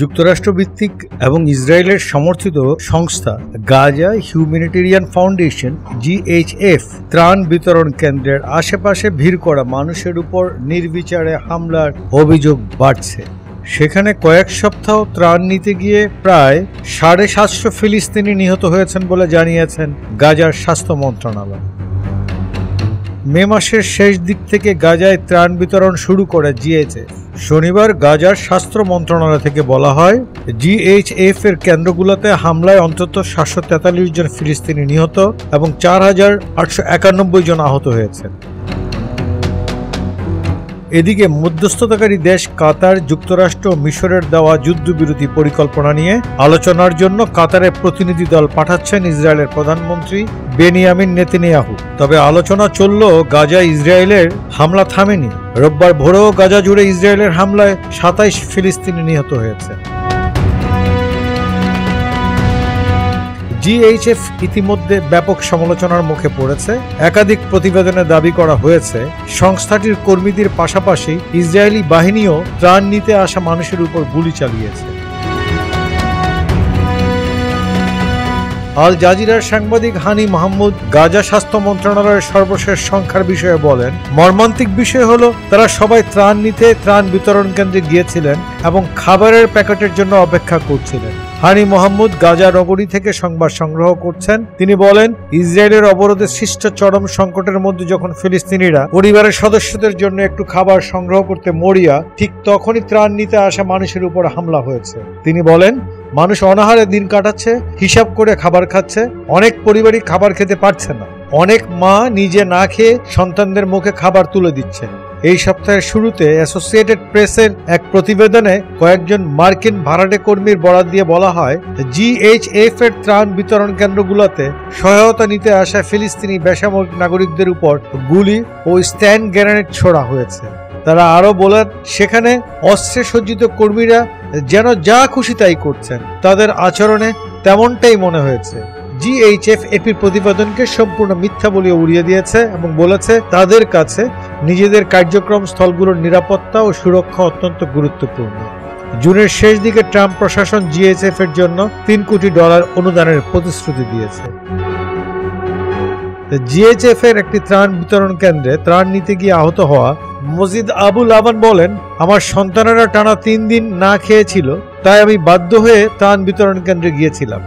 যুক্তরাষ্ট্রভিত্তিক এবং ইসরায়েলের সমর্থিত সংস্থা গাজা হিউম্যানিটেরিয়ান ফাউন্ডেশন GHF ত্রাণ বিতরণ কেন্দ্রের আশেপাশে ভিড় করা মানুষের উপর নির্বিচারে হামলার অভিযোগ বাড়ছে। সেখানে কয়েক সপ্তাহ ত্রাণ নিতে গিয়ে প্রায় 750 ফিলিস্তিনি নিহত হয়েছেন বলে জানিয়েছেন গাজার স্বাস্থ্য মন্ত্রণালয়। মে মাসের শেষ দিক থেকে গাজায় ত্রাণ বিতরণ শুরু করে GHF। শনিবার গাজার স্বাস্থ্য মন্ত্রণালয় থেকে বলা হয়, GHF এর কেন্দ্রগুলোতে হামলায় অন্তত 743 জন ফিলিস্তিনি নিহত এবং 4891 জন আহত হয়েছেন। এদিকে মধ্যস্থতাকারী দেশ কাতার, যুক্তরাষ্ট্র ও মিশরের দেওয়া যুদ্ধবিরতি পরিকল্পনা নিয়ে আলোচনার জন্য কাতারের প্রতিনিধি দল পাঠাচ্ছেন ইসরায়েলের প্রধানমন্ত্রী বেনিয়ামিন নেতানিয়াহু। তবে আলোচনা চললেও গাজায় ইসরায়েলের হামলা থামেনি। রোববার ভোরেও গাজা জুড়ে ইসরায়েলের হামলায় 27 ফিলিস্তিনি নিহত হয়েছে। GHF ইতিমধ্যে ব্যাপক সমালোচনার মুখে পড়েছে। একাধিক প্রতিবেদনে দাবি করা হয়েছে, সংস্থাটির কর্মীদের পাশাপাশি ইসরায়েলি বাহিনীও ত্রাণ নিতে আসা মানুষের উপর গুলি চালিয়েছে। আল জাজিরার সাংবাদিক হানি মাহমুদ গাজা স্বাস্থ্য মন্ত্রণালয়ের সর্বশেষ সংখ্যার বিষয়ে বলেন, মর্মান্তিক বিষয় হলো তারা সবাই ত্রাণ নিতে ত্রাণ বিতরণ কেন্দ্রে গিয়েছিলেন এবং খাবারের প্যাকেটের জন্য অপেক্ষা করছিলেন। হানি মোহাম্মদ গাজা নগরী থেকে সংবাদ সংগ্রহ করছেন। তিনি বলেন, ইসরায়েলের অবরোধে সৃষ্ট চরম সংকটের মধ্যে যখন ফিলিস্তিনিরা পরিবারের সদস্যদের জন্য একটু খাবার সংগ্রহ করতে মরিয়া, ঠিক তখনই ত্রাণ নিতে আসা মানুষের উপর হামলা হয়েছে। তিনি বলেন, মানুষ অনাহারে দিন কাটাচ্ছে, হিসাব করে খাবার খাচ্ছে। অনেক পরিবারই খাবার খেতে পারছে না। অনেক মা নিজে না খেয়ে সন্তানদের মুখে খাবার তুলে দিচ্ছেন। এই সপ্তাহের শুরুতে অ্যাসোসিয়েটেড প্রেসের এক প্রতিবেদনে কয়েকজন মার্কিন ভাড়াটে কর্মীর বরাত দিয়ে বলা হয়, GHF এর ত্রাণ বিতরণ কেন্দ্রগুলোতে সহায়তা নিতে আসা ফিলিস্তিনি বেসামরিক নাগরিকদের উপর গুলি ও স্ট্যান্ড গ্রেনেড ছোড়া হয়েছে। তারা আরো বলেন, সেখানে অস্ত্রে সজ্জিত কর্মীরা যেন যা খুশি তাই করছেন। তাদের আচরণে তেমনটাই মনে হয়েছে। GHF এপির প্রতিবেদনকে সম্পূর্ণ মিথ্যা বলে উড়িয়ে দিয়েছে এবং বলেছে তাদের কাছে নিজেদের কার্যক্রম স্থলগুলোর নিরাপত্তা ও সুরক্ষা অত্যন্ত গুরুত্বপূর্ণ। জুনের শেষ দিকে ট্রাম্প প্রশাসন GHF এর জন্য $3 কোটি অনুদানের প্রতিশ্রুতি দিয়েছে। GHF এর একটি ত্রাণ বিতরণ কেন্দ্রে ত্রাণ নিতে গিয়ে আহত হওয়া মজিদ আবুল আবান বলেন, আমার সন্তানেরা টানা 3 দিন না খেয়েছিল, তাই আমি বাধ্য হয়ে ত্রাণ বিতরণ কেন্দ্রে গিয়েছিলাম।